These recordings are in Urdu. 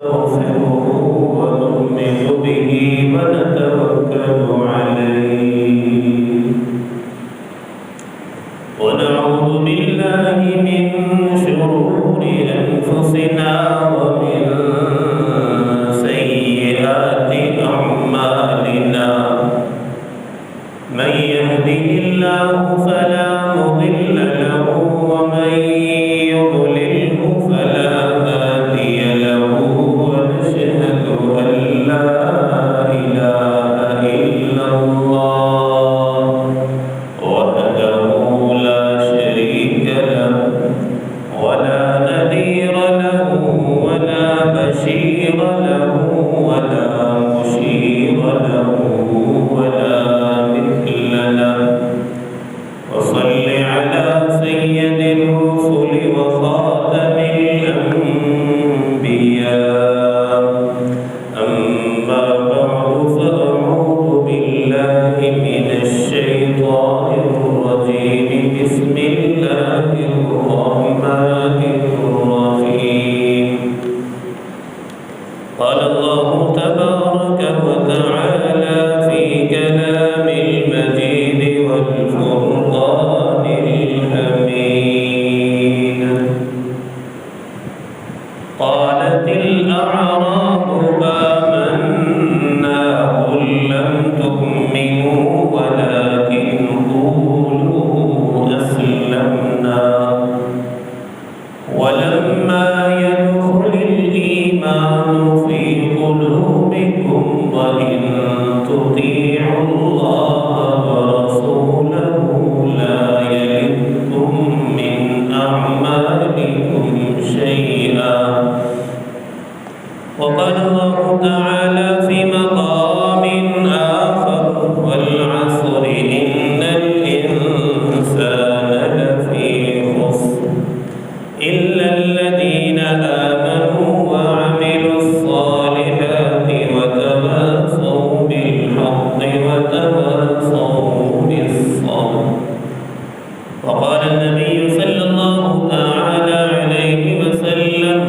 نستغفره ونؤمن به ونتوكل عليه ونعوذ بالله من شرور أنفسنا ومن سيئات أعمالنا من يهده الله فلا مضل له ومن يضلله فلا هادي له ونشهد أن لا إله إلا الله وحده لا شريك له ولا نذير له ولا بشير له ولا مشير له ولا مثل له وصل على سيد الرسل وخاتم الأنبياء أما بعد فأعوذ بالله من الشيطان الرجيم بسم الله الرحمن الرحيم قال الله تبارك وتعالى في كلام المجيد والفرقان الحميد قالت الأعراب آمنا قل لم تؤمنوا ولكن قولوا أسلمنا ولما يدخل الإيمان في قلوبكم وإن تطيعوا الله ورسوله لا يلدكم من أعمالكم شيئا وقال الله تعالى في مقام آخر والعصر إن الإنسان لفي خسر إلا الذين آمنوا وعملوا الصالحات وتواصوا بالحق وتواصوا بالصبر وقال النبي صلى الله تعالى عليه وسلم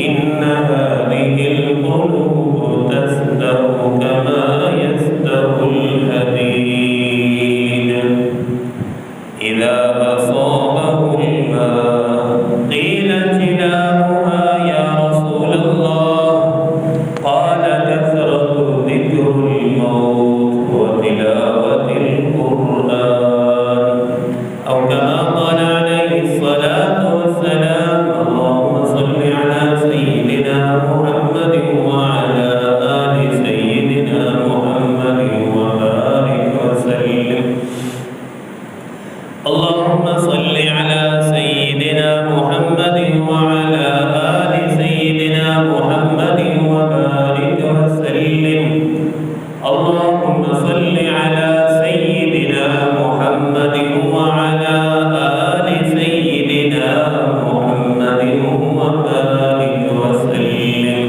إن هذه القلوب تسدأ كما يسدأ الحديد إذا أصابه الماء قيل جلاؤها يا رسول الله قال كثرة ذكر الموت وتلاوة القرآن أو كما قال عليه الصلاة والسلام اللهم صل على سيدنا محمد وعلى آل سيدنا محمد وبارك وسلم اللهم صل على سيدنا محمد وعلى آل سيدنا محمد وبارك وسلم اللهم صل على سيدنا محمد وعلى آل سيدنا محمد وبارك وسلم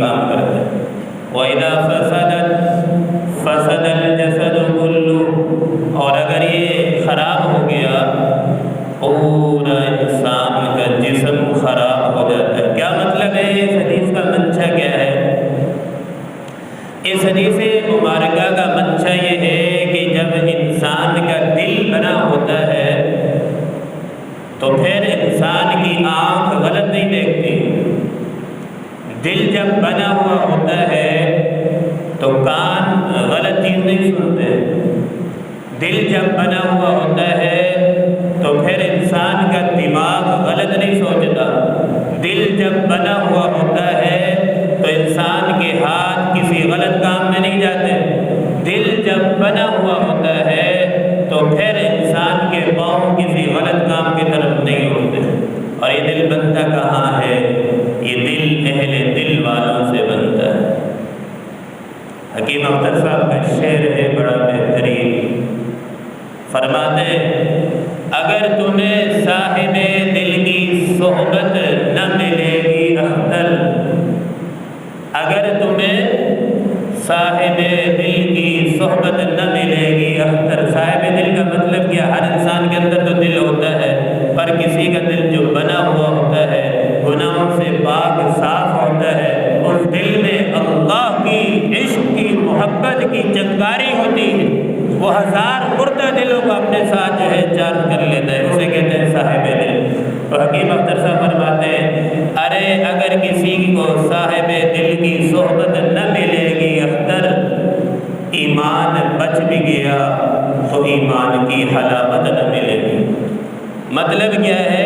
کام کرتا ہے۔ وَإِذَا فَسَدَتْ فَسَدَ الْجَسَدُ كُلُّهُ، اور اگر یہ خراب ہو گیا پورا انسان کا جسم خراب ہو جاتا ہے۔ کیا مطلب ہے؟ اس حدیث کا منشا کیا ہے؟ اس حدیث مبارکہ کا منشا یہ ہے کہ جب انسان کا دل بنا ہوتا ہے تو پھر انسان کی آنکھ غلط نہیں دیکھتی۔ دل جب بنا ہوا ہوتا ہے تو کان غلط چیز نہیں سنتے۔ دل جب بنا ہوا ہوتا ہے تو پھر انسان کا دماغ غلط نہیں سوچتا۔ دل جب بنا ہوا ہوتا ہے تو انسان کے ہاتھ کسی غلط کام میں نہیں جاتے۔ دل جب بنا ہوا ہوتا ہے تو پھر انسان کے پاؤں کسی غلط کام کی طرف نہیں ہوتے۔ اور یہ دل بنتا کہاں ہے؟ یہ دل اہل دل والوں سے بنتا ہے۔ حکیم اختر صاحب کا شعر ہے بڑا بہترین، فرماتے اگر تمہیں صاحب دل کی صحبت نہ ملے گی اختر، اگر تمہیں صاحب دل کی صحبت نہ ملے گی اختر۔ صاحب دل کا مطلب کیا؟ ہر انسان کے اندر تو دل ہوتا ہے، پر کسی کا دل جو بنا ہوا ہوتا ہے، گناہوں سے پاک صاف ہوتا ہے، اس دل میں اللہ کی عشق کی محبت کی چنگاری ہوتی ہے، وہ ہزار مردہ دلوں کو اپنے ساتھ جو ہے چارج کر لیتا ہے، اسے کہتے ہیں صاحب دل۔ تو حکیم اختر صاحب فرماتے ہیں ارے اگر کسی کو صاحب دل کی صحبت نہ ملے گی اختر، ایمان بچ بھی گیا تو ایمان کی حلاوت نہ ملے گی۔ مطلب کیا ہے؟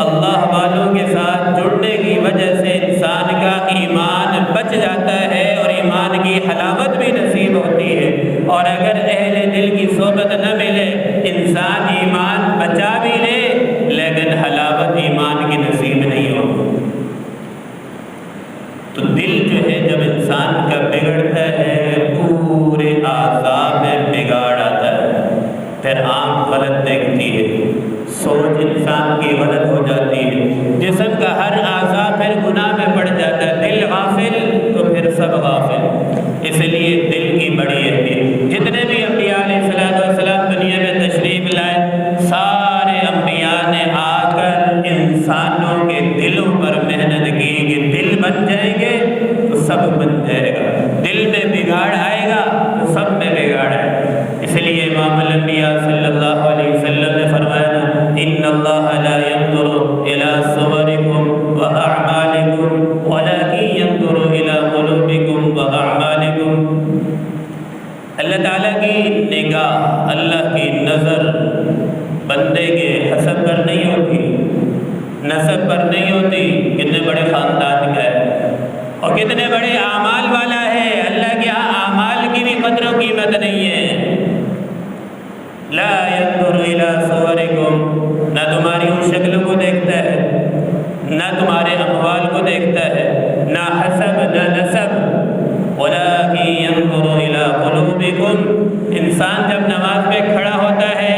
اللہ والوں کے ساتھ جڑنے کی وجہ سے انسان کا ایمان بچ جاتا ہے اور ایمان کی حلاوت بھی نصیب ہوتی ہے۔ اور اگر اہل دل کی صحبت نہ ملے، انسان ایمان بچا بھی لے لیکن حلاوت ایمان کی نصیب نہیں ہوتی۔ تو دل جو ہے جب انسان کا بگڑتا ہے پورے اعضاء میں بگاڑ آتا ہے، پھر آنکھ غلط دیکھتی ہے، سوچ انسان کی غلط ہو جاتی ہے، جسم کا ہر اعضاء پھر گناہ میں پڑ جاتا ہے۔ دل غافل تو پھر سب غافل۔ اس لیے دل کی بڑی اہمیت۔ جتنے بھی انبیاء علیہ السلام دنیا میں تشریف لائے، سارے انبیاء نے آ کر انسانوں کے دلوں پر محنت کی کہ دل بن جائیں گے تو سب بن جائے گا، دل میں بگاڑ آئے گا تو سب میں بگاڑ آئے گا۔ اس لیے امام الانبیاء صلی اللہ علیہ وسلم نے فرمایا ان اللہ لا ينظر الى صورکم واعمالکم ولکن ينظر الى قلوبکم واعمالکم۔ اللہ تعالیٰ کی نگاہ، اللہ کی نظر بندے کے حسب پر نہیں ہوتی، نسب پر نہیں ہوتی، کتنے بڑے خاندان کا ہے اور کتنے بڑے اعمال والا ہے۔ اللہ کے ہاں اعمال کی بھی قدر و قیمت نہیں ہے۔ لا ينظر الى صورکم، نہ تمہاری ان شکلوں کو دیکھتا ہے، نہ تمہارے اموال کو دیکھتا ہے، نہ حسب نہ نسب، ولکن ينظر الى قلوبکم۔ انسان جب نماز میں کھڑا ہوتا ہے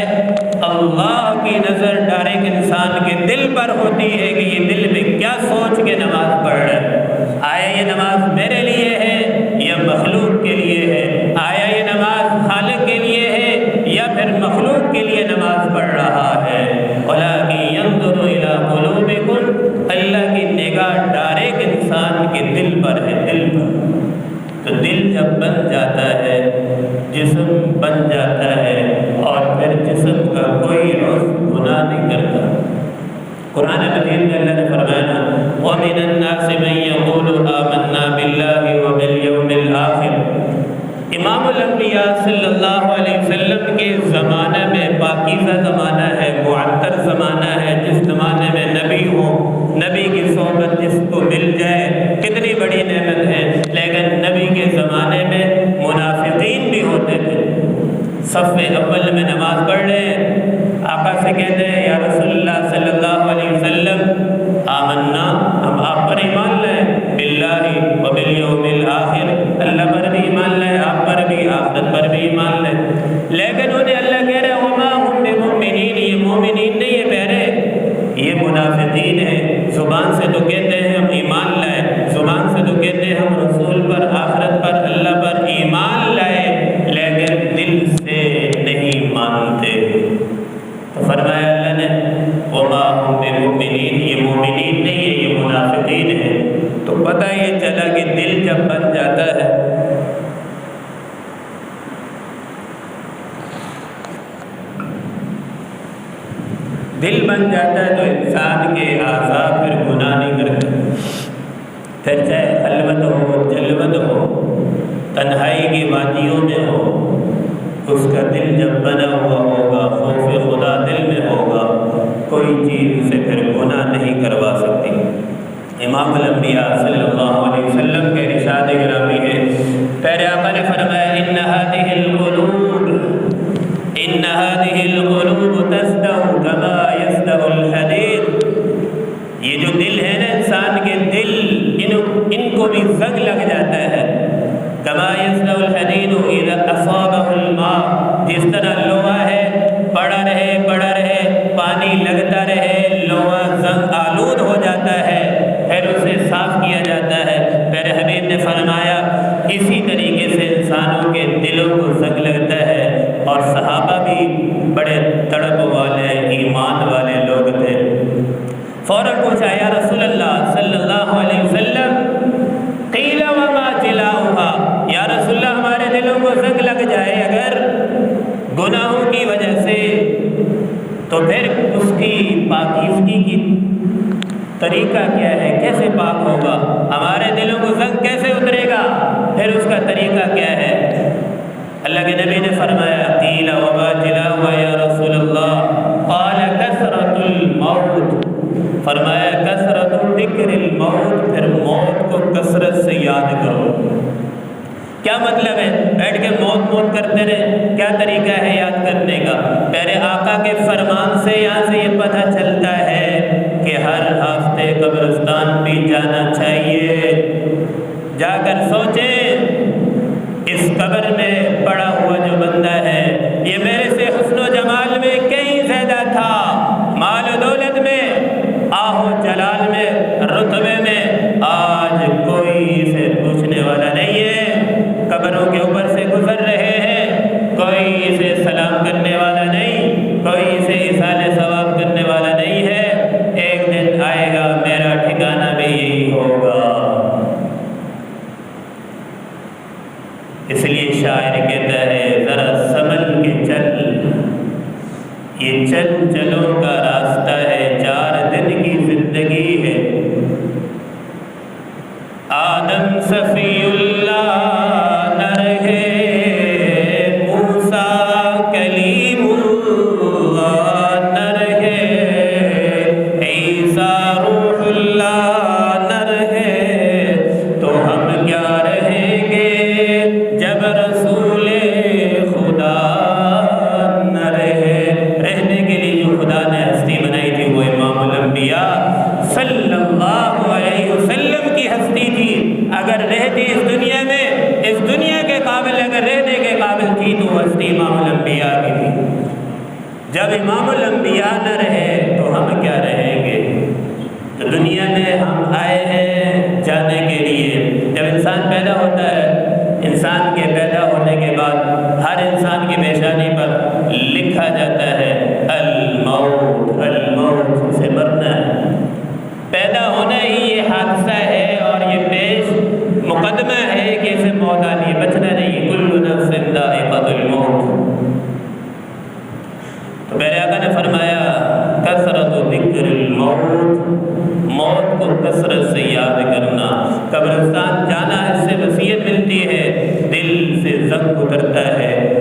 اللہ کی نظر ڈائریکٹ انسان کے دل پر ہوتی ہے کہ یہ دل میں کیا سوچ کے نماز پڑھ رہا ہے۔ آیا یہ نماز میرے لیے ہے یا مخلوق کے لیے ہے؟ آیا یہ نماز خالق کے لیے ہے یا پھر مخلوق کے لیے نماز پڑھ رہا ہے؟ وَلَٰكِن يَنظُرُ إِلَىٰ قُلُوبِكُمْ، اللہ کی نگاہ ڈائریکٹ انسان کے دل پر ہے، دل پر۔ تو دل جب بن جاتا ہے جسم بن جاتا ہے اور پھر جسم کا کوئی عضو گناہ نہیں کرتا۔ قرآن مجید میں اللہ نے فرمایا وَمِنَ النَّاسِ مَن يَقُولُ آمَنَّا بِاللَّهِ وَبِالْيَوْمِ الْآخِرِ۔ امام الانبیاء صلی اللہ علیہ وسلم کے زمانے میں پاکیزہ زمانہ ہے، معطر زمانہ ہے، جس زمانے میں نبی ہو، نبی کی صحبت جس کو مل جائے کتنی بڑی نعمت ہے۔ لیکن نبی کے زمانے میں منافقین بھی ہوتے تھے، صف اول میں نماز پڑھ رہے ہیں، آقا سے کہتے ہیں یا رسول اللہ صلی اللہ علیہ وسلم آمنا، ہم آپ پر ایمان لائے، باللہ و بالیوم الآخر، اللہ پر بھی ایمان لائے، آپ پر بھی، آخرت پر بھی ایمان لائے۔ لیکن انہیں اللہ کہہ رہے وما ہم بمؤمنین، یہ مومنین نہیں ہے پیارے، یہ منافقین ہیں۔ زبان سے تو کہتے ہیں ہم ایمان لائے، زبان سے تو کہتے ہیں ہم رسول پر، آخرت پر، اللہ پر ایمان لائے لیکن دل سے نہیں مانتے، تو فرمایا اللہ نے وما هم بمؤمنین، یہ مومنین نہیں ہے، یہ منافقین ہیں۔ تو پتہ یہ چلا کہ دل جب بن جاتا ہے دل بن جاتا ہے تو انسان کے اعضاء پھر گناہ نہیں کرتے، پھر چاہے خلوت ہو، جلوت ہو، تنہائی کی وادیوں میں ہو، اس کا دل جب بنا ہوا ہوگا، خوف خدا دل میں ہوگا، کوئی چیز اسے پھر گناہ نہیں کروا سکتی۔ امام الانبیاء صلی اللہ علیہ وسلم کے ارشاد گرامی ہے، پیارے آقا نے فرمایا ان هذه القلوب تصدع كما يصدع الحديد، یہ جو دل ہے نا انسان کے دل، ان کو بھی زنگ لگ جاتا ہے، كما يصدع الحديد اذا اصابه الماء، جس طرح لوہا ہے پڑا رہے پانی لگتا رہے، لوہا زنگ آلود ہو جاتا ہے، پھر اسے صاف کیا جاتا ہے۔ پیارے حبیب نے فرمایا اسی طریقے سے انسانوں کے دلوں کو زنگ لگتا ہے، اور صحابہ بھی بڑے تڑپ والے ایمان والے لوگ تھے۔ فوراً پوچھا یا رسول اللہ صلی اللہ علیہ وسلم قیل وما جلاؤها، یا رسول اللہ ہمارے دلوں کو زنگ لگ جائے اگر گناہوں کی وجہ سے، تو پھر اس کی پاکیزگی کی طریقہ کیا ہے، کیسے پاک ہوگا، ہمارے دلوں کو زنگ کیسے اترے گا، پھر اس کا طریقہ کیا ہے؟ اللہ کے نبی نے فرمایا قیل وما جلاؤها یا رسول اللہ قال کثرت الموت، فرمایا کثرت ذکر الموت، پھر موت کو کثرت سے یاد کرو۔ کیا مطلب ہے بیٹھ کے موت کرتے رہے؟ کیا طریقہ ہے یاد کرنے کا؟ پیارے آقا کے فرمان سے یہاں سے یہ پتہ چلتا ہے کہ ہر ہفتے قبرستان بھی جانا چاہیے، جا کر سوچیں اس قبر میں پڑا ہوا جو بندہ ہے یہ میرے سے حسن و جمال میں کہیں زیادہ تھا، مال و دولت میں، آہ و جلال میں، رتبے میں، آج کوئی اسے پوچھنے والا نہیں ہے، قبروں کے اوپر سے گزر رہے ہیں، کوئی اسے سلام کرنے والا نہیں، کوئی اسے ایصال ثواب کرنے والا نہیں ہے، ایک دن آئے گا میرا ٹھکانہ بھی یہی ہوگا۔ اس لیے شاعر کہتا ہے ذرا سنبھل کے چل، یہ چل چلوں کا راستہ ہے، 4 دن کی زندگی ہے۔ آدم صفی اللہ نہ رہے، موسیٰ کلیم اللہ نہ رہے، عیسیٰ روح اللہ نہ رہے، تو ہم کیا رہیں گے جب رسول خدا نہ رہے۔ رہنے کے لیے جو خدا نے ہستی بنائی تھی وہ امام الانبیاء صلی اللہ علیہ وسلم کی ہستی تھی۔ اگر رہتی اس دنیا میں، اس دنیا کے قابل اگر رہنے کے قابل تھی تو وہ ہستی امام الانبیاء کی تھی۔ جب امام الانبیاء نہ رہے تو ہم کیا رہیں گے؟ تو دنیا میں ہم آئے ہیں جانے کے لیے۔ جب انسان پیدا ہوتا ہے، انسان کے پیدا ہونے کے بعد ہر انسان کی پیشانی پر لکھا جاتا ہے الموت، الموت سے مرنا ہے۔ پیدا ہونا ہی یہ حادثہ ہے اور یہ پیش مقدمہ ہے کہ اسے موت آنی ہے، بچنا نہیں۔ کل نفس ذائقۃ الموت۔ تو میرے آقا نے فرمایا کثرت ذکر الموت، موت کو کثرت سے یاد کرنا۔ قبرستان جانا اس سے وصیت ملتی ہے، دل سے زنگ اترتا ہے،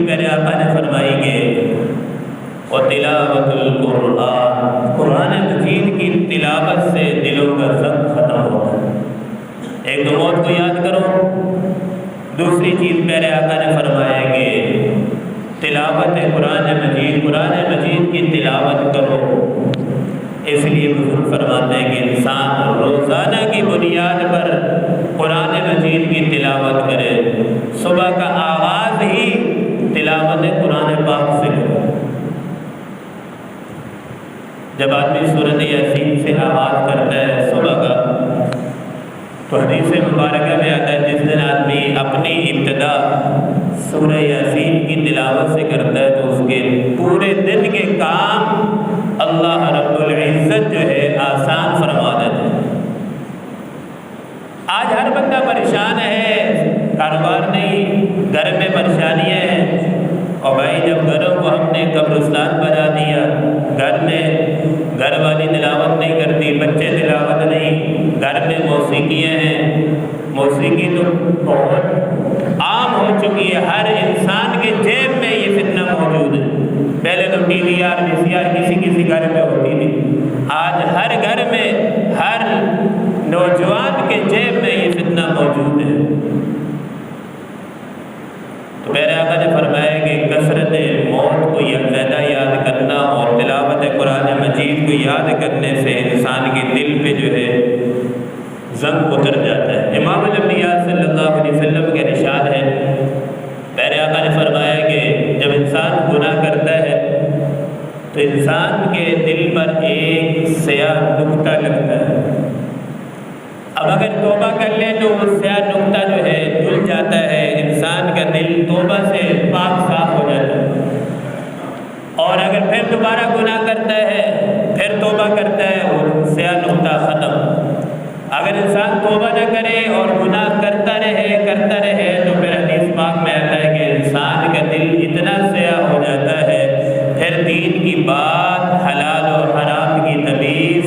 چیز میرے آقا نے فرمائی کہ وَتِلَاوَةُ الْقُرْآنِ، قرآن مجید کی تلاوت سے دلوں کا زنگ ختم ہوتا ہے۔ ایک تو موت کو یاد کرو، دوسری چیز میرے آقا نے فرمایا کہ تلاوت قرآن مجید کی تلاوت کرو۔ اس لیے بزرگ فرماتے ہیں کہ انسان روزانہ کی بنیاد پر قرآن مجید کی تلاوت کرے، صبح کا آغاز ہی تلاوت قرآن پاک سے کرے۔ جب آدمی سورۃ یاسین سے آغاز کرتا ہے صبح کا، تو حدیث مبارکہ میں آتا ہے جس دن آدمی اپنی ابتدا سورہ یاسین کی تلاوت سے کرتا ہے تو اس کے پورے دن کے کام اللہ رب العزت جو ہے آسان فرما دیتا ہے۔ آج ہر بندہ پریشان ہے، کاروبار نہیں، گھر میں پریشانیاں ہیں، اور بھائی جب گھروں کو ہم نے قبرستان بنا دیا، گھر میں گھر والی تلاوت نہیں کرتی، بچے تلاوت نہیں، گھر میں موسیقیاں ہیں، موسیقی تو بہت عام ہو چکی ہے، ہر انسان کے جیب میں یہ فتنہ موجود ہے۔ پہلے تو ٹی وی آر VCR کسی گھر میں ہوتی تھی، آج ہر گھر میں ہر نوجوان کے جیب میں یہ فتنہ موجود ہے۔ تو میرے آقا نے فرمایا کہ کثرت موت کو زیادہ یاد کرنا اور تلاوت قرآن مجید کو یاد کرنے سے انسان کے دل پہ جو ہے زنگ اتر جاتا ہے۔ امام الانبیاء صلی اللہ علیہ وسلم کا ارشاد ہے، میرے آقا نے فرمایا کہ جب انسان گناہ کرتا ہے تو انسان کے دل پر ایک سیاہ نقطہ لگتا ہے۔ اب اگر توبہ کر لے تو وہ سیاہ نقطہ جو ہے دھل جاتا ہے، انسان کا دل توبہ سے پاک صاف ہو جاتا ہے، اور اگر پھر دوبارہ گناہ کرتا ہے، پھر توبہ کرتا ہے، وہ سیاہ نقطہ ختم۔ اگر انسان توبہ نہ کرے اور گناہ کرتا رہے تو پھر حدیث پاک میں آتا ہے کہ انسان کا دل اتنا سیاہ ہو جاتا ہے، پھر دین کی بات، حلال اور حرام کی تمیز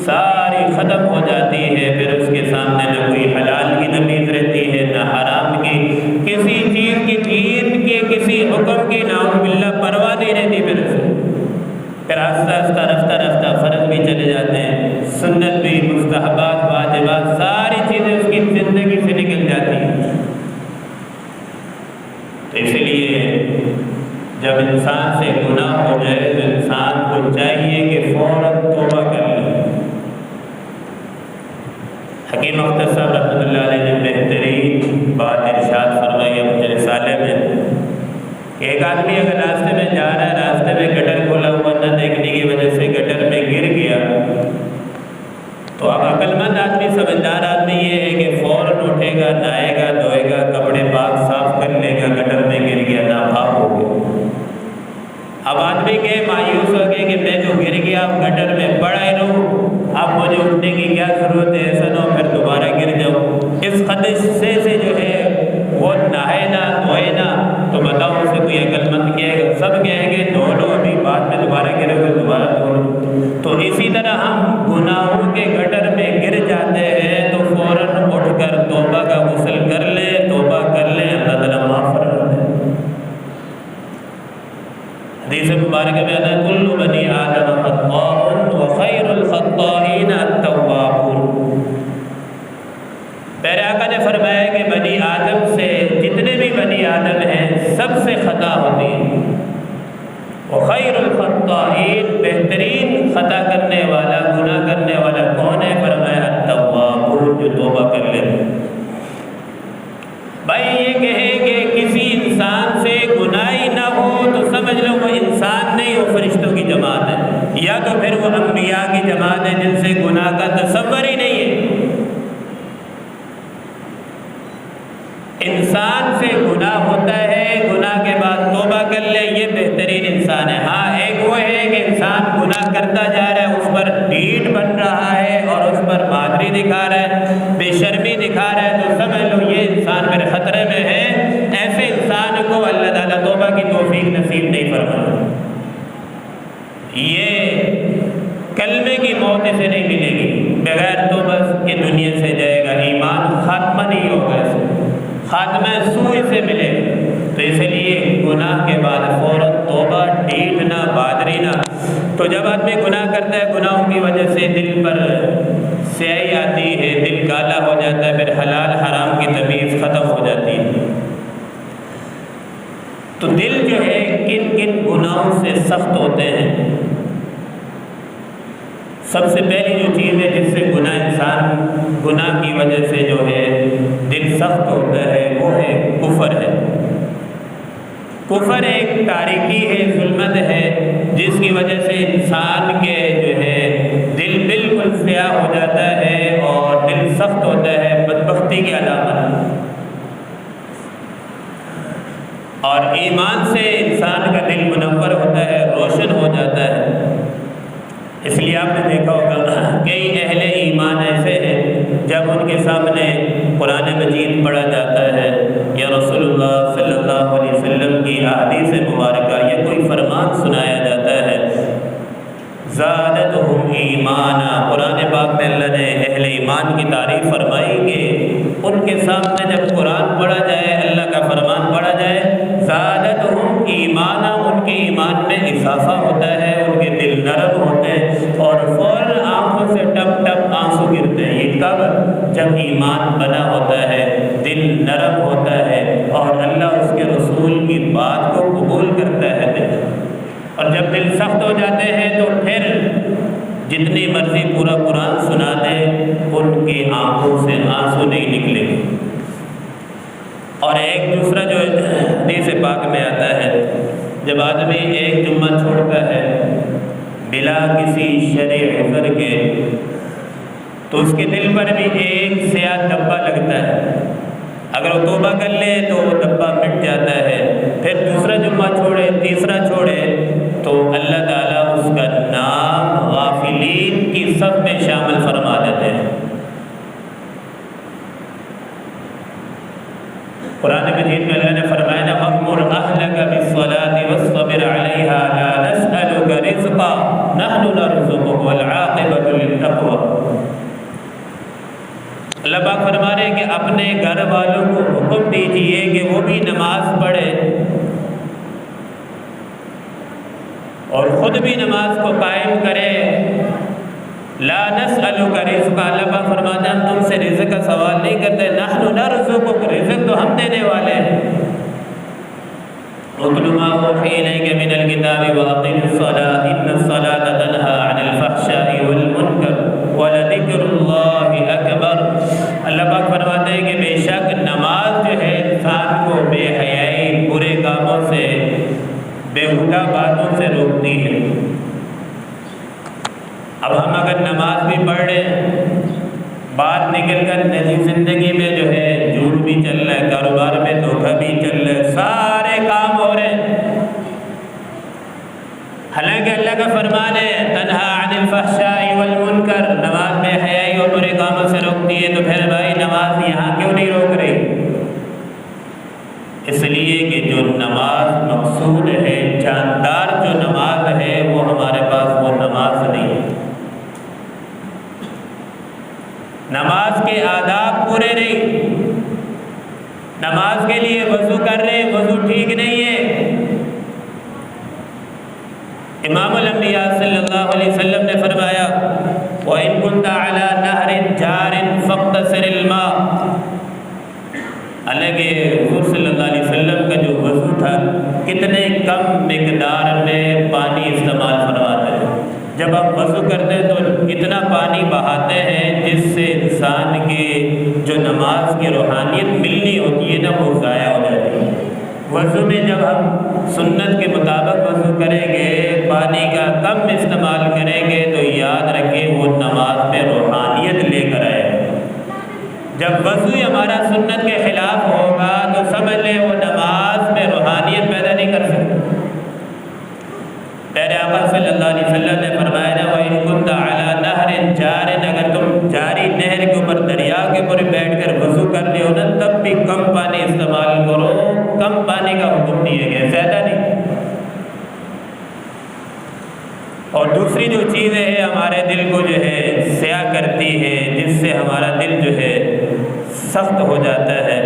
ساری ختم ہو جاتی ہے، پھر اس کے سامنے نہ کوئی حلال کی تمیز رہتی ہے نہ حرام کی، کسی چیز کی دین کے کسی حکم کی نعوذ باللہ پرواہ نہیں رہتی۔ پھر آہستہ رفتہ فرض بھی چلے جاتے ہیں، سنت بھی، مستحبات، واجبات، ساری چیزیں اس کی زندگی سے نکل جاتی ہیں۔ تو اس لیے جب انسان سے گناہ ہو جائے تو انسان کو چاہیے کہ فوراً توبہ کر لے۔ حکیم اختر صاحب رحمۃ اللہ علیہ نے بہترین بات ارشاد فرمائی اپنے رسالے میں کہ ایک آدمی اگر راستے میں جا رہا ہے، راستے میں گٹر کھولا ہوا نہ دیکھنے کی وجہ سے گٹر میں گر گیا، تو اب عقل مند آدمی، سمجھدار آدمی یہ ہے کہ فوراً اٹھے گا، نہائے گا، دھوئے گا، کپڑے پاک صاف کر لے گا، گٹر میں گر گیا، ناپاک ہو گیا۔ اب آدمی کے مایوس ہو گئے کہ میں تو گر گیا، اب گٹر میں پڑا ہی رہوں، اب مجھے اٹھنے کی کیا ضرورت ہے، ایسا نہ ہو پھر دوبارہ گر جاؤں۔ اس خدشے سے جو ہے وہ نہائے نہ، دھوئے نہ، تو بتاؤ اسے کوئی عقل مند کہے گا؟ سب کہیں گے دھو لو، ابھی بعد میں دوبارہ گرے گا، دوبارہ دھو لو۔ تو اسی طرح ہم گناہوں کے گٹر میں گر جاتے ہیں تو فوراً اٹھ کر توبہ کا غسل کر لیں، توبہ کر لیں، اللہ تعالیٰ معاف فرما دے۔ حدیث مبارکہ میں آتا ہے کل بنی آدم خطاء وخیر الخطائین التوابون۔ میرے آقا نے فرمایا کہ بنی آدم سے، جتنے بھی بنی آدم ہیں، سب سے خطا ہوتی ہے۔ وخیر الخطائین، بہترین خطا کرنے والا، گناہ کرنے والا کون ہے؟ فرمایا التوابون، جو توبہ کر لے۔ بھائی یہ کہے کہ کسی انسان سے گناہ ہی نہ ہو تو سمجھ لو وہ انسان نہیں، وہ فرشتوں کی جماعت ہے، یا تو پھر وہ انبیاء کی جماعت ہے جن سے گناہ کا تصور ہی نہیں ہے۔ انسان سے گناہ ہوتا ہے، گناہ کے بعد توبہ کر لے، یہ بہترین انسان ہے۔ ہاں ایک وہ ہے کہ انسان گناہ کرتا جا رہا ہے، اس پر ڈھیٹ بن رہا ہے اور اس پر بہادری دکھا رہا ہے، بے شرمی دکھا رہا ہے، تو سمجھ لو یہ انسان میرے خطرے میں ہے۔ ایسے انسان کو اللہ تعالیٰ توبہ کی توفیق نصیب نہیں فرماتا، یہ کلمے کی موت اسے نہیں ملے گی، بغیر توبہ کے دنیا سے جائے گا، ایمان خاتمہ نہیں ہوگا، اسے خاتمہ سوء سے ملے گا۔ تو اس لیے گناہ کے بعد فوراً توبہ، ڈیٹ نہ، بادری نہ۔ تو جب آدمی گناہ کرتا ہے، گناہوں کی وجہ سے دل پر سیاہی آتی ہے، دل کالا ہو جاتا ہے، پھر حلال حرام کی تمیز ختم ہو جاتی ہے۔ تو دل جو ہے کن کن گناہوں سے سخت ہوتے ہیں؟ سب سے پہلی جو چیز ہے جس سے گناہ کی وجہ سے جو ہے دل سخت ہوتا ہے، وہ ہے کفر ہے۔ کفر ایک تاریکی ہے، ظلمت ہے، جس کی وجہ سے انسان کے جو ہے دل بالکل سیاہ ہو جاتا ہے اور دل سخت ہوتا ہے، بدبختی کی علامت۔ اور ایمان سے انسان کا دل منور ہوتا ہے، روشن ہو جاتا ہے۔ اس لیے آپ نے دیکھا ہوگا کئی اہل ایمان ایسے ہیں جب ان کے سامنے قرآن مجید پڑھا جاتا ہے یا رسول اللہ صلی اللہ علیہ وسلم کی احادیث مبارکہ یا کوئی فرمان سنایا جاتا ہے، زادتہم ایمانا، قرآن پاک میں اللہ نے اہل ایمان کی تعریف فرمائی کہ ان کے سامنے جب قرآن پڑھا جائے، اللہ کا فرمان پڑھا جائے، زادتہم ایمانا، ان کے ایمان میں اضافہ ہوتا ہے، ان کے دل نرم ہوتے ہیں اور فوراً آنکھوں سے ٹپ ٹپ آنسو گرتے ہیں۔ یہ کب؟ جب ایمان بنا ہوتا ہے، دل نرم ہوتا ہے اور اللہ اس کے رسول کی بات کو قبول کرتا ہے دل۔ اور جب دل سخت ہو جاتے ہیں تو پھر جتنی مرضی پورا قرآن سنا دے، ان کی آنکھوں سے آنسو نہیں نکلے گے۔ اور ایک دوسرا جو حدیث پاک میں آتا ہے، جب آدمی ایک جمعہ چھوڑتا ہے بلا کسی شرع عذر کے، تو اس کے دل پر بھی ایک سیاہ دھبا لگتا ہے۔ اگر وہ توبہ کر لے تو وہ دھبا مٹ جاتا ہے، پھر دوسرا جمعہ چھوڑے، تیسرا چھوڑے، تو اللہ تعالیٰ اس کا نام غافلین کی صف میں شامل فرما دیتے ہیں۔ قرآن مجید میں اللہ نے فرمایا نا وَأْمُرْ أَهْلَكَ بِالصَّلَاةِ وَاصْطَبِرْ عَلَيْهَا لَا نَسْأَلُكَ رِزْقًا نَحْنُ نَرْزُقُكَ وَالْعَاقِبَةُ لِلتَّقْوَىٰ۔ اللہ پاک فرما رہے ہیں کہ اپنے گھر والوں کو حکم دیجئے کہ وہ بھی نماز پڑھے اور خود بھی نماز کو قائم کرے۔ لا نسألک رزقا، اللہ پاک فرماتے ہیں ہم تم سے رزق کا سوال نہیں کرتے، نحن نرزقک، رزق تو ہم دینے والے ہیں۔ اتل ما اوحی الیک من الکتاب واقم الصلاۃ ان الصلاۃ تنہی عن الفحشاء والمنکر ولذکر اللہ اکبر۔ اللہ پاک فرماتے ہیں کہ بے شک نماز جو ہے انسان کو بے حیائی، برے کاموں سے، بیہودہ باتوں سے روکتی ہے۔ اب ہم اگر نماز بھی پڑھ رہے ہیں، بات نکل کر نجی زندگی میں جو ہے جھوٹ بھی چل رہا ہے، کاروبار میں دھوکہ بھی چل رہا ہے، سارے کام ہو رہے ہیں، حالانکہ اللہ کا فرمان ہے تنہی عن الفحشاء والمنکر، نماز میں حیائی اور برے کاموں سے روکتی ہے، تو پھر بھائی نماز یہاں کیوں نہیں روک رہی؟ اس لیے کہ جو نماز مقصود ہے، جاندار جو نماز ہے، وہ ہمارے پاس وہ نماز نہیں ہے۔ نماز کے آداب پورے نہیں، نماز کے لیے وضو کر رہے، وضو ٹھیک نہیں ہے۔ امام الانبیاء صلی اللہ علیہ وسلم نے فرمایا وَإِن كُنْتَ عَلَى نَهْرٍ جَارٍ فَاقْتَصِرِ الْمَاءَ، حالانکہ حضور صلی اللہ علیہ وسلم کا جو وضو تھا کتنے کم مقدار میں پانی استعمال فرماتے ہیں۔ جب آپ وضو کرتے ہیں تو اتنا پانی بہاتے ہیں جس سے انسان کی جو نماز کی روحانیت ملنی ہوتی ہے نا، وہ ضائع ہو جاتی ہے۔ وضو میں جب ہم سنت کے مطابق وضو کریں گے، پانی کا کم استعمال کریں گے، تو یاد رکھیں وہ نماز میں روحانیت لے کر آئے گا۔ جب وضو ہمارا سنت کے خلاف ہوگا تو سمجھ لیں وہ نماز میں روحانیت پیدا نہیں کر سکتا۔ پیارے آقا صلی اللہ علیہ وسلم نے فرمایا نا وَإِن كُنْتَ عَلَى نَهْرٍ جَارٍ، اگر تم جاری نہر کے اوپر، دریا کے اوپر بیٹھ کر وضو کر رہے ہو نا، تب بھی کم پانی استعمال کرو، کم پانی کا حکم دیے گئے، زیادہ نہیں۔ اور دوسری جو چیزیں ہیں ہمارے دل کو جو ہے سیاہ کرتی ہے، جس سے ہمارا دل جو ہے سخت ہو جاتا ہے،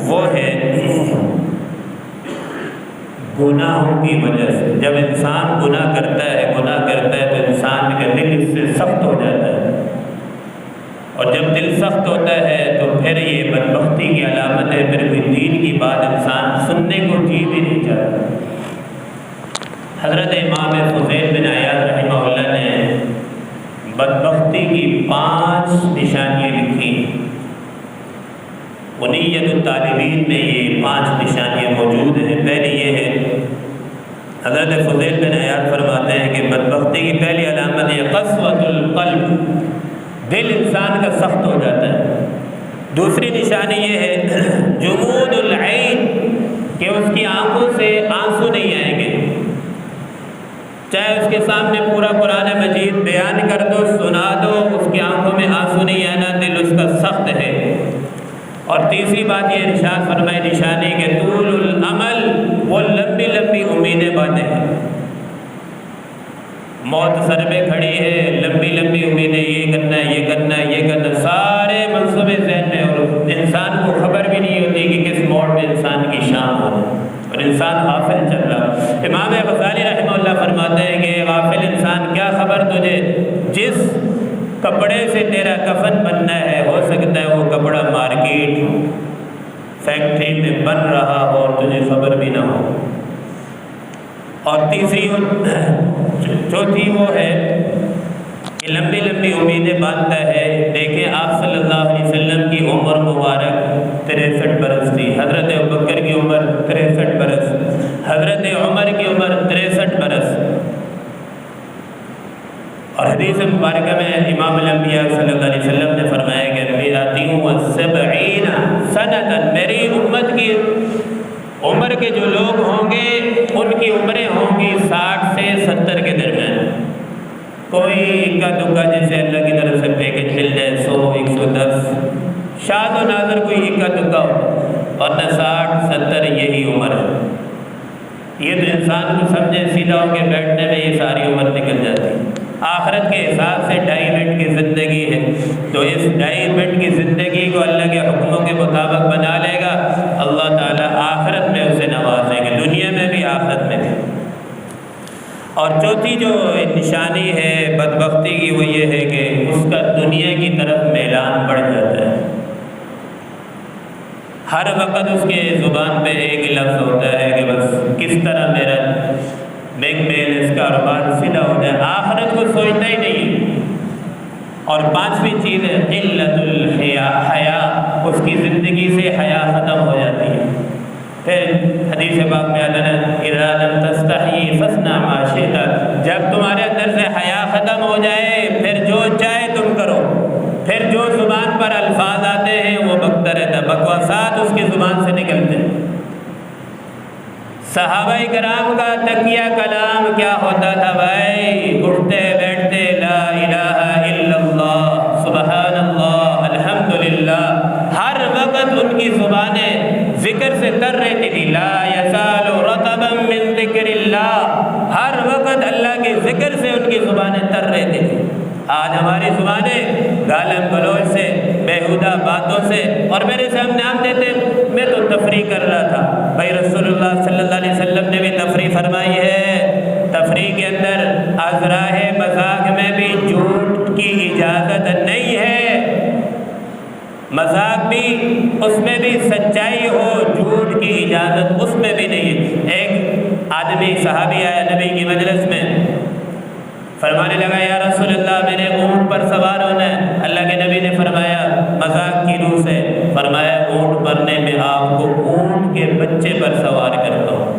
وہ ہے گناہوں کی وجہ سے۔ جب انسان گناہ کرتا ہے تو انسان کا دل اس سے سخت ہو جاتا ہے، اور جب دل سخت ہوتا ہے تو پھر یہ بدبختی کی علامت ہے، پھر کوئی دین کی بات انسان سننے کو جی بھی نہیں چاہتا۔ حضرت امام فضیل بن عیاض رحمہ اللہ نے بدبختی کی 5 نشانیاں لکھی۔ غنیۃ الطالبین میں یہ 5 نشانیاں موجود ہیں۔ پہلی یہ ہے، حضرت فضیل بن عیاض فرماتے ہیں کہ بدبختی کی پہلی علامت یہ قسوۃ القلب، دل انسان کا سخت ہو جاتا ہے۔ دوسری نشانی یہ ہے جمود العین، کہ اس کی آنکھوں سے آنسو نہیں آئیں گے، چاہے اس کے سامنے پورا قرآن مجید بیان کر دو، سنا دو، اس کی آنکھوں میں آنسو نہیں آنا، دل اس کا سخت ہے۔ اور تیسری بات یہ ارشاد فرمائے نشانی کہ طول العمل، وہ لمبی لمبی امیدیں باندھے ہیں۔ موت سر پہ کھڑی ہے، لمبی لمبی امیدیں، یہ کرنا ہے، یہ کرنا ہے، یہ کرنا، سارے منصوبے ذہن میں، اور انسان کو خبر بھی نہیں ہوتی کہ کس موڑ میں انسان کی شام ہو، اور انسان غافل چل رہا۔ امام غزالی رحمہ اللہ فرماتے ہیں کہ غافل انسان، کیا خبر تجھے جس کپڑے سے تیرا کفن بننا ہے، ہو سکتا ہے وہ کپڑا مارکیٹ فیکٹری میں بن رہا ہو اور تجھے خبر بھی نہ ہو۔ اور تیسری چوتھی وہ ہے کہ لمبی لمبی امیدیں باندھتا ہے۔ دیکھیں آپ صلی اللہ علیہ وسلم کی عمر مبارک 63 برس تھی، حضرت ابوبکر کی عمر 63 برس، حضرت عمر کی عمر 63 برس۔ اور حدیث مبارکہ میں امام الانبیاء صلی اللہ علیہ وسلم نے فرمایا کہ میراتی و 70 سنۃ، میری امت کی عمر کے جو لوگ ہوں گے ان کی عمریں ہوں گی 60 سے 70 کے درمیان۔ کوئی اکا دکا جیسے اللہ کی طرف سے پیکج مل جائے 100 110 شاد و نادر کوئی اکا دکا ہو، اور نہ 60 70 یہی عمر ہے۔ یہ تو انسان کو سمجھے سیدھا ہو کے بیٹھنے میں یہ ساری عمر نکل جاتی ہے۔ آخرت کے حساب سے 2.5 منٹ کی زندگی ہے، تو اس 2.5 منٹ کی زندگی کو اللہ کے حکموں کے مطابق بنا لے گا، اللہ تعالیٰ آخرت میں اسے نوازیں گے، دنیا میں بھی آخرت میں بھی۔ اور چوتھی جو نشانی ہے بدبختی کی وہ یہ ہے کہ اس کا دنیا کی طرف میلان بڑھ جاتا ہے۔ ہر وقت اس کے زبان پہ ایک ہی لفظ ہوتا ہے کہ بس کس طرح میرا بینک بیلنس کاروبار سیدھا ہو جائے، آخرت کو سوچتا ہی نہیں۔ اور 5ویں چیز ہے قلت الحیا، اس کی زندگی سے حیا ختم ہو جاتی ہے۔ پھر حدیث پاک میں آتا ہے اذا لم تستحی فاصنع ما شئت، جب تمہارے اندر سے حیا ختم ہو جائے پھر جو چاہے تم کرو، پھر جو زبان پر الفاظ آتے ہیں وہ بکتا رہتا ہے، بکواسات اس کی زبان سے نکلتے ہیں۔ صحابہ کرام کا تکیہ کلام کیا ہوتا تھا بھائی؟ اٹھتے بیٹھتے لا الہ الا اللہ، سبحان اللہ، الحمدللہ، ہر وقت ان کی زبانیں ذکر سے تر رہتی تھی، لا یزال رطبا من ذکر اللہ، ہر وقت اللہ کے ذکر سے ان کی زبانیں تر رہتی تھی۔ آج ہماری زبانیں گالم گلوچ سے، بیہودہ باتوں سے، اور میرے سامنے آپ دیتے میں تو تفریح کر رہا تھا بھائی، رسول اللہ صلی اللہ علیہ وسلم نے بھی تفریح فرمائی ہے، تفریح کے اندر ازراہ مذاق میں بھی جھوٹ کی اجازت نہیں ہے، مذاق بھی اس میں بھی سچائی ہو، جھوٹ کی اجازت اس میں بھی نہیں ہے۔ ایک آدمی صحابی آیا نبی کی مجلس میں، فرمانے لگا یا رسول اللہ میرے اونٹ پر سوار ہونا ہے۔ اللہ کے نبی نے فرمایا مذاق کی روح سے، فرمایا اونٹ بھرنے میں آپ کو اونٹ کے بچے پر سوار کرتا ہوں۔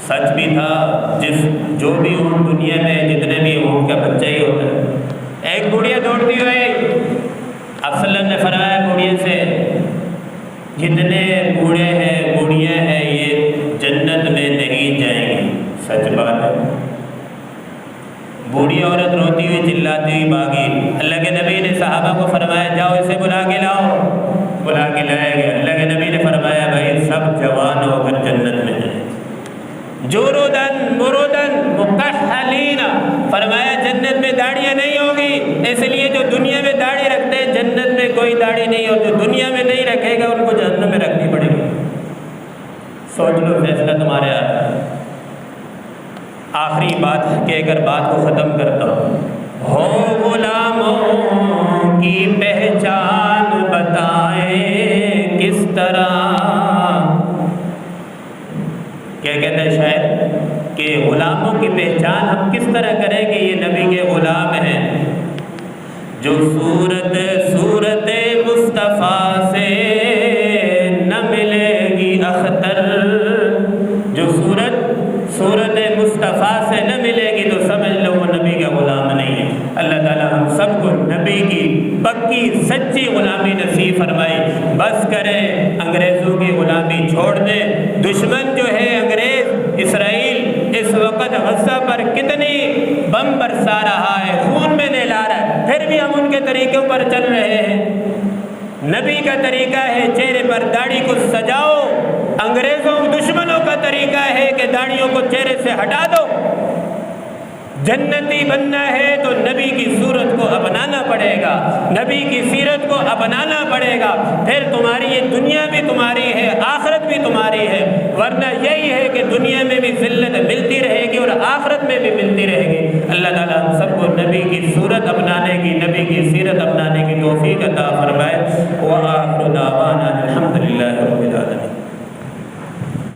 سچ بھی تھا، جو بھی اونٹ دنیا میں جتنے بھی اونٹ کا بچہ ہی ہوتا ہے۔ ایک بڑھیا دوڑتی ہوئی افسلم نے فرمایا بڑھیا سے، جتنے بوڑھے ہیں بوڑھیاں ہیں یہ جنت میں نہیں جائیں گے۔ سچ بات ہے، بوڑھی عورت روتی ہوئی چلاتی ہوئی بھاگی، اللہ کے نبی نے صحابہ کو فرمایا جاؤ اسے بلا کے لاؤ، بلا کے لایا گیا۔ اللہ کے نبی نے فرمایا بھائی سب جوان ہو کر جنت میں جائیں، جورودن مرودن مکحلین، فرمایا جنت میں داڑیاں نہیں ہوگی، اس لیے جو دنیا میں داڑھی رکھتے ہیں جنت میں کوئی داڑھی نہیں ہو، جو دنیا میں نہیں رکھے گا ان کو جہنم میں رکھنی پڑے گی۔ سوچ لو، فیصلہ تمہارے ہاتھ ہے۔ آخری بات کہہ کر بات کو ختم کرتا ہوں۔ ہو غلاموں کی پہچان بتائیں کس طرح، کیا کہتا ہے شاید کہ غلاموں کی پہچان ہم کس طرح کریں کہ یہ نبی کے غلام ہیں؟ جو صورت مصطفیٰ سے نہ ملے گی اختر، جو صورت مصطفیٰ سے نہ ملے گی تو سمجھ لو وہ نبی کا غلام نہیں ہے۔ اللہ تعالیٰ ہم سب کو نبی کی پکی سچی غلامی نصیب فرمائے۔ بس کریں، انگریزوں کی غلامی چھوڑ دیں۔ دشمن جو ہے انگریز اسرائیل اس وقت غزہ پر کتنی بم برسا رہا ہے، خون میں نہلا رہا ہے، پھر بھی ہم ان کے طریقوں پر چل رہے ہیں۔ نبی کا طریقہ ہے چہرے پر داڑھی کو سجاؤ، انگریزوں دشمنوں کا طریقہ ہے کہ داڑھیوں کو چہرے سے ہٹا دو۔ جنتی بننا ہے تو نبی کی صورت کو اپنانا پڑے گا، نبی کی سیرت کو اپنانا پڑے گا، پھر تمہاری یہ دنیا بھی تمہاری ہے، آخرت بھی تمہاری ہے۔ ورنہ یہی ہے کہ دنیا میں بھی ذلت ملتی رہے گی اور آخرت میں بھی ملتی رہے گی۔ اللہ تعالیٰ ہم سب کو نبی کی صورت اپنانے کی، نبی کی سیرت اپنانے کی توفیق عطا فرمائے۔